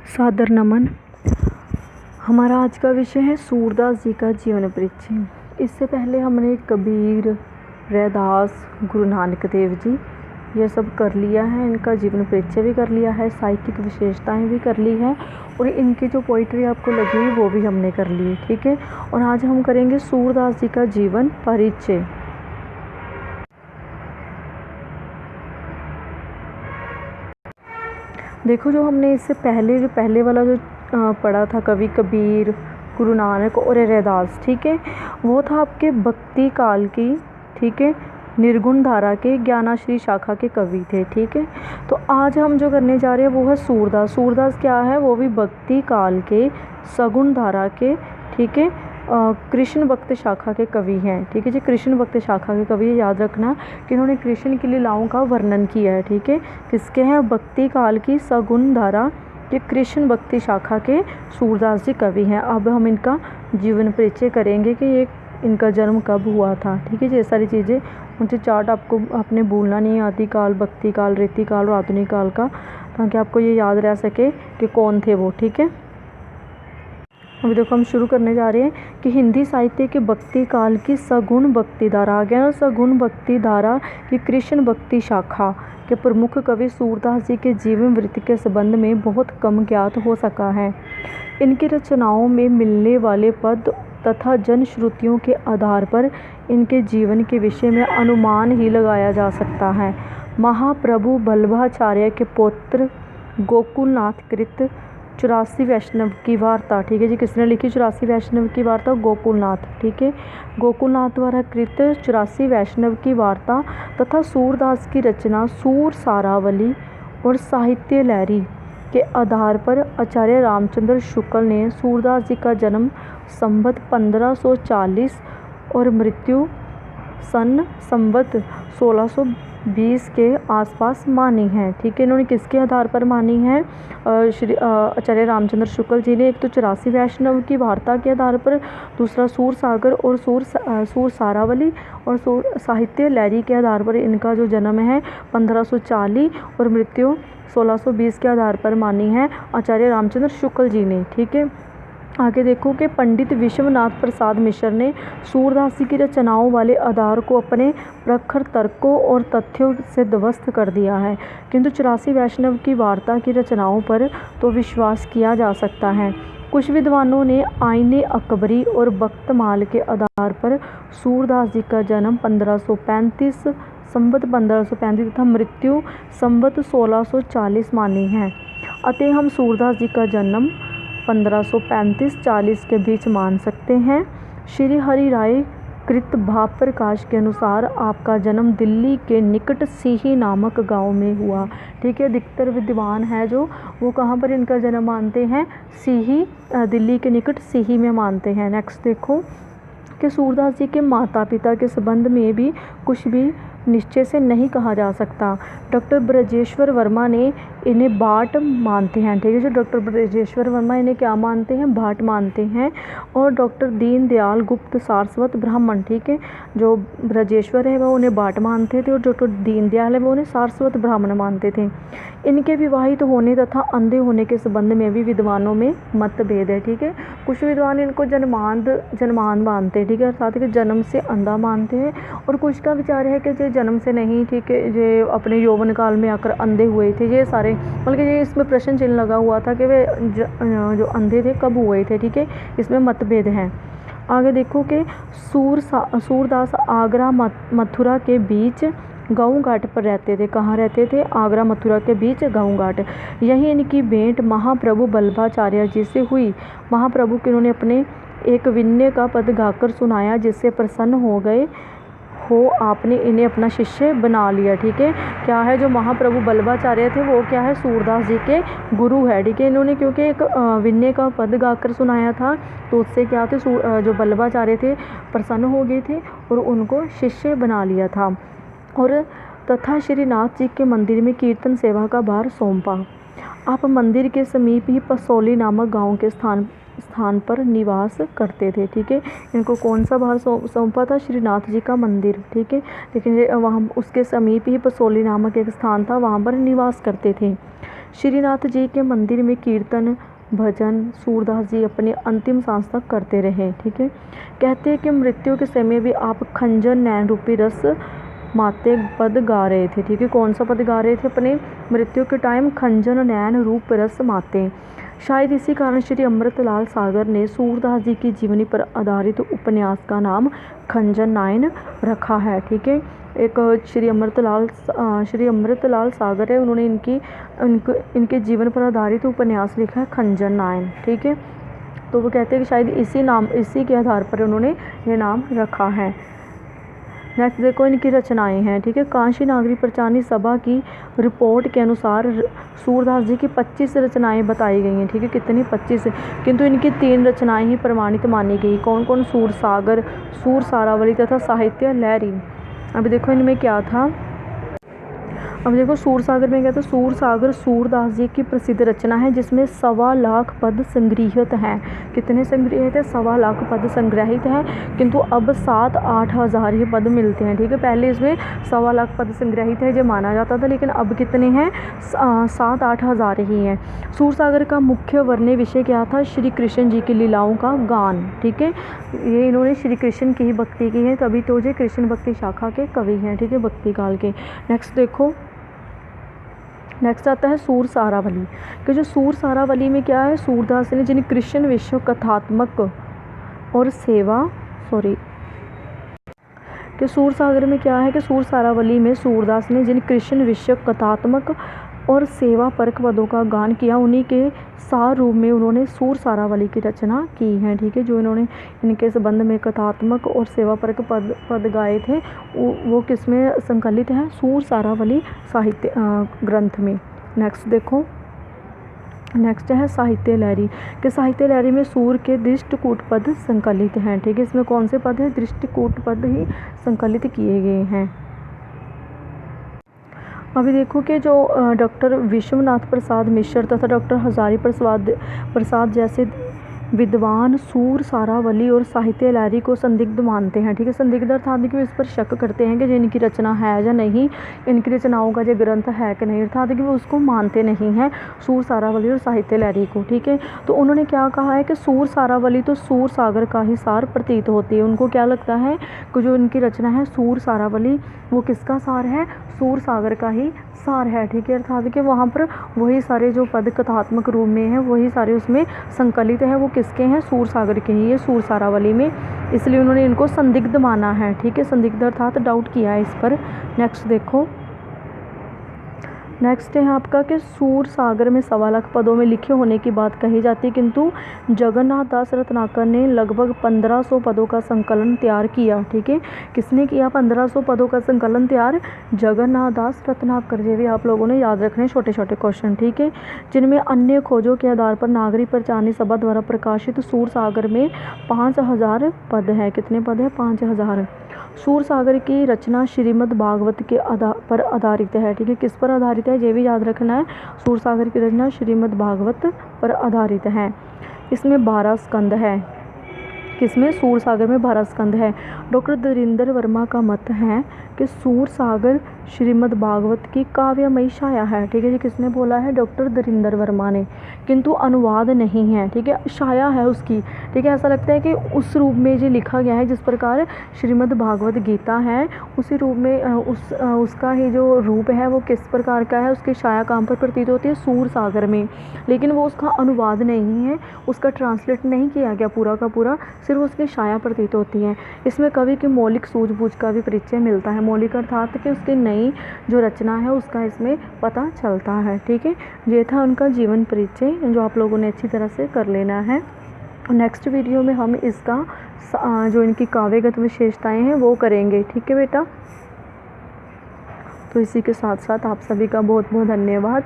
सादर नमन। हमारा आज का विषय है सूरदास जी का जीवन परिचय। इससे पहले हमने कबीर, रैदास, गुरु नानक देव जी ये सब कर लिया है, इनका जीवन परिचय भी कर लिया है, साहित्यिक विशेषताएं भी कर ली हैं और इनकी जो पोइट्री आपको लगी वो भी हमने कर ली है, ठीक है। और आज हम करेंगे सूरदास जी का जीवन परिचय। देखो, जो हमने इससे पहले वाला जो पढ़ा था, कवि कबीर, गुरु नानक और रैदास, ठीक है, वो था आपके भक्ति काल की, ठीक है, निर्गुण धारा के ज्ञानाश्री शाखा के कवि थे, ठीक है। तो आज हम जो करने जा रहे हैं वो है सूरदास। सूरदास क्या है? वो भी भक्ति काल के सगुण धारा के, ठीक है, कृष्ण भक्त शाखा के कवि हैं, ठीक है जी। कृष्ण भक्त शाखा के कवि, याद रखना कि इन्होंने कृष्ण की लीलाओं का वर्णन किया है, ठीक है। किसके हैं? भक्ति काल की सगुण धारा के कृष्ण भक्ति शाखा के सूरदास जी कवि हैं। अब हम इनका जीवन परिचय करेंगे कि ये इनका जन्म कब हुआ था, ठीक है जी। ये सारी चीज़ें उनसे चार्ट आपने भूलना नहीं, आदि काल, भक्ति काल, रीति काल और आधुनिक काल का, ताकि आपको ये याद रह सके कि कौन थे वो, ठीक है। अभी देखो, हम शुरू करने जा रहे हैं कि हिंदी साहित्य के भक्ति काल की सगुण भक्ति धारा, आ गया ना, सगुण भक्ति धारा की कृष्ण भक्ति शाखा के प्रमुख कवि सूरदास जी के जीवन वृत्ति के संबंध में बहुत कम ज्ञात हो सका है। इनकी रचनाओं में मिलने वाले पद तथा जनश्रुतियों के आधार पर इनके जीवन के विषय में अनुमान ही लगाया जा सकता है। महाप्रभु बल्लभाचार्य के पौत्र गोकुलनाथ कृत 84 वैष्णव की वार्ता, ठीक है जी। किसने लिखी 84 वैष्णव की वार्ता? गोकुलनाथ, ठीक है। गोकुलनाथ द्वारा कृत 84 वैष्णव की वार्ता तथा सूरदास की रचना सूर सारावली और साहित्य लहरी के आधार पर आचार्य रामचंद्र शुक्ल ने सूरदास जी का जन्म संवत 1540 और मृत्यु सन संवत 1620 के आसपास मानी है, ठीक है। इन्होंने किसके आधार पर मानी है? श्री आचार्य रामचंद्र शुक्ल जी ने एक तो 84 वैष्णव की वार्ता के आधार पर, दूसरा सूर सागर और सूर सारावली और सूर साहित्य लहरी के आधार पर इनका जो जन्म है 1540 और मृत्यु 1620 के आधार पर मानी है आचार्य रामचंद्र शुक्ल जी ने, ठीक है। आगे देखो कि पंडित विश्वनाथ प्रसाद मिश्र ने सूरदास जी की रचनाओं वाले आधार को अपने प्रखर तर्कों और तथ्यों से ध्वस्त कर दिया है, किंतु 84 वैष्णव की वार्ता की रचनाओं पर तो विश्वास किया जा सकता है। कुछ विद्वानों ने आईने अकबरी और बख्तमाल के आधार पर सूरदास जी का जन्म 1535 संवत 1535 तथा मृत्यु संवत 1640 मानी है। अतः हम सूरदास जी का जन्म 1535-40 के बीच मान सकते हैं। श्री हरि राय कृत भाव प्रकाश के अनुसार आपका जन्म दिल्ली के निकट सीही नामक गांव में हुआ, ठीक है। अधिकतर विद्वान है जो वो कहाँ पर इनका जन्म मानते हैं? सीही, दिल्ली के निकट सीही में मानते हैं। नेक्स्ट देखो कि सूरदास जी के माता पिता के संबंध में भी कुछ भी निश्चय से नहीं कहा जा सकता। डॉक्टर ब्रजेश्वर वर्मा ने इन्हें भाट मानते हैं, ठीक है। जो डॉक्टर ब्रजेश्वर वर्मा इन्हें क्या मानते हैं? भाट मानते हैं। और डॉक्टर दीनदयाल गुप्त सारस्वत ब्राह्मण, ठीक है, जो ब्रजेश्वर है वो उन्हें भाट मानते थे और जो दीनदयाल है वो उन्हें सारस्वत ब्राह्मण मानते थे। इनके विवाहित होने तथा अंधे होने के संबंध में भी विद्वानों में मतभेद है, ठीक है। कुछ विद्वान इनको जन्मांध मानते हैं, ठीक है, साथ ही जन्म से अंधा मानते हैं, और कुछ का विचार है कि जो जन्म से नहीं, ठीक है, जो अपने यौवन काल में आकर अंधे हुए थे। ये सारे बल्कि ये इसमें प्रश्न चिन्ह लगा हुआ था कि वे जो अंधे थे कब हुए थे, ठीक है, इसमें मतभेद हैं। आगे देखो कि सूरदास आगरा मथुरा के बीच गाँव घाट पर रहते थे। कहाँ रहते थे? आगरा मथुरा के बीच गाँव घाट। यही इनकी भेंट महाप्रभु बल्लभाचार्य जी से हुई। महाप्रभु के उन्होंने अपने एक विनय का पद गाकर सुनाया, जिससे प्रसन्न हो गए हो आपने इन्हें अपना शिष्य बना लिया, ठीक है। क्या है? जो महाप्रभु बल्लभाचार्य थे वो क्या है? सूरदास जी के गुरु है, ठीक है। इन्होंने क्योंकि एक विनय का पद गाकर सुनाया था, तो उससे क्या थे, जो बल्लभाचार्य थे प्रसन्न हो गए थे और उनको शिष्य बना लिया था। और तथा श्रीनाथ जी के मंदिर में कीर्तन सेवा का भार सौंपा। आप मंदिर के समीप ही पसौली नामक गांव के स्थान पर निवास करते थे। ठीक है, इनको कौन सा भार सौंपा था? श्रीनाथ जी का मंदिर। ठीक है, लेकिन वहाँ उसके समीप ही पसौली नामक एक स्थान था, वहाँ पर निवास करते थे। श्रीनाथ जी के मंदिर में कीर्तन भजन सूरदास जी अपने अंतिम सांस तक करते रहे। ठीक है, कहते हैं कि मृत्यु के समय भी आप खंजन नैन रूपी रस माते पद गा रहे थे। ठीक है, कौन सा पद गा रहे थे अपने मृत्यु के टाइम? खंजन नैन रूप रस माते। शायद इसी कारण श्री अमृतलाल सागर ने सूरदास जी की जीवनी पर आधारित उपन्यास का नाम खंजन नायन रखा है। ठीक है, एक श्री अमृतलाल सागर है, उन्होंने इनके जीवन पर आधारित उपन्यास लिखा है खंजन नायन। ठीक है, तो वो कहते हैं कि शायद इसी के आधार पर उन्होंने ये नाम रखा है। नेक्स्ट देखो इनकी रचनाएं हैं। ठीक है, काशी नागरी प्रचारणी सभा की रिपोर्ट के अनुसार सूरदास जी की 25 रचनाएं बताई गई हैं। ठीक है, कितनी? 25, किंतु इनकी 3 रचनाएं ही प्रमाणित मानी गई। कौन कौन? सूर सागर, सूर सारावली तथा साहित्य लहरी। अभी देखो इनमें क्या था। अब देखो सूर सागर में क्या था? सूर सागर सूरदास जी की प्रसिद्ध रचना है जिसमें 1.25 लाख पद संग्रहित हैं। कितने संग्रहित है? 1.25 लाख पद संग्रहित हैं, किंतु अब 7-8 हज़ार ही पद मिलते हैं। ठीक है, पहले इसमें 1.25 लाख पद संग्रहित है जो माना जाता था, लेकिन अब कितने हैं? 7-8 हज़ार ही हैं। सूर सागर का मुख्य वर्ण्य विषय क्या था? श्री कृष्ण जी की लीलाओं का गान। ठीक है, ये इन्होंने श्री कृष्ण की ही भक्ति की है, तभी तो ये कृष्ण भक्ति शाखा के कवि हैं। ठीक है, भक्ति काल के। नेक्स्ट देखो, नेक्स्ट आता है सूर सारावली। कि जो सूर सारावली में क्या है? सूरदास ने जिन कृष्ण विश्व कथात्मक और सेवा कि सूर सागर में क्या है कि सूर सारावली में सूरदास ने जिन कृष्ण विश्व कथात्मक और सेवा परक पदों का गान किया, उन्हीं के सार रूप में उन्होंने सूर सारावली की रचना की है। ठीक है, जो इन्होंने इनके संबंध में कथात्मक और सेवा परक पद गाए थे वो किस में संकलित है? सूर सारावली साहित्य ग्रंथ में। नेक्स्ट देखो, नेक्स्ट है साहित्य लहरी। कि साहित्य लहरी में सूर के दृष्टिकूट पद संकलित हैं। ठीक है, इसमें कौन से पद हैं? दृष्टिकूट पद ही संकलित किए गए हैं। अभी देखो कि जो डॉक्टर विश्वनाथ प्रसाद मिश्र तथा डॉक्टर हजारी प्रसाद जैसे विद्वान सूर सारावली और साहित्य लहरी को संदिग्ध मानते हैं। ठीक है, संदिग्ध अर्थात कि इस पर शक करते हैं कि इनकी रचना है या नहीं, इनकी रचनाओं का जो ग्रंथ है कि नहीं, अर्थात कि वो उसको मानते नहीं हैं सूर सारावली और साहित्य लहरी को। ठीक है, तो उन्होंने क्या कहा है कि सूर सारावली तो सूर सागर का ही सार प्रतीत होती है। उनको क्या लगता है कि जो इनकी रचना है सूर सारावली वो किसका सार है? सूर सागर का ही सार है। ठीक है, अर्थात कि वहाँ पर वही सारे जो पद कथात्मक रूप में हैं वही सारे उसमें संकलित है, वो किसके हैं? सूर सागर के ही है, सूर सारावली में, इसलिए उन्होंने इनको संदिग्ध माना है। ठीक है, संदिग्ध अर्थात डाउट किया है इस पर। नेक्स्ट देखो, नेक्स्ट है आपका कि सूर सागर में 1.25 लाख पदों में लिखे होने की बात कही जाती है, किंतु जगन्नाथ दास रत्नाकर ने लगभग 1500 पदों का संकलन तैयार किया। ठीक है, किसने किया 1500 पदों का संकलन तैयार? जगन्नाथ दास रत्नाकर। ये भी आप लोगों ने याद रखने छोटे छोटे क्वेश्चन। ठीक है, जिनमें अन्य खोजों के आधार पर नागरी प्रचारणी सभा द्वारा प्रकाशित सूर सागर में 5000 पद है। कितने पद है? 5000। सूर सागर की रचना श्रीमद् भागवत के पर आधारित है। ठीक है, किस पर आधारित है ये भी याद रखना है। सूर सागर की रचना श्रीमद् भागवत पर आधारित है। इसमें 12 स्कंद है। किसमें? सूर सागर में 12 स्कंद है। डॉक्टर धीरेन्द्र वर्मा का मत है कि सूर सागर श्रीमद् भागवत की काव्यमयी छाया है। ठीक है, ये किसने बोला है? डॉक्टर धीरेन्द्र वर्मा ने, किंतु अनुवाद नहीं है। ठीक है, छाया है उसकी। ठीक है, ऐसा लगता है कि उस रूप में ये लिखा गया है जिस प्रकार श्रीमद् भागवत गीता है, उसी रूप में उसका ही जो रूप है वो किस प्रकार का है? उसकी छाया कहाँ पर प्रतीत होती है? सूर सागर में। लेकिन वो उसका अनुवाद नहीं है, उसका ट्रांसलेट नहीं किया गया पूरा का पूरा, सिर्फ उसकी छाया प्रतीत होती है। इसमें कवि की मौलिक सूझबूझ का भी परिचय मिलता है। मौलिक अर्थात कि उसकी नई जो रचना है उसका इसमें पता चलता है। ठीक है, ये था उनका जीवन परिचय जो आप लोगों ने अच्छी तरह से कर लेना है। नेक्स्ट वीडियो में हम इसका जो इनकी काव्यगत विशेषताएं हैं वो करेंगे। ठीक है बेटा, तो इसी के साथ साथ आप सभी का बहुत बहुत धन्यवाद।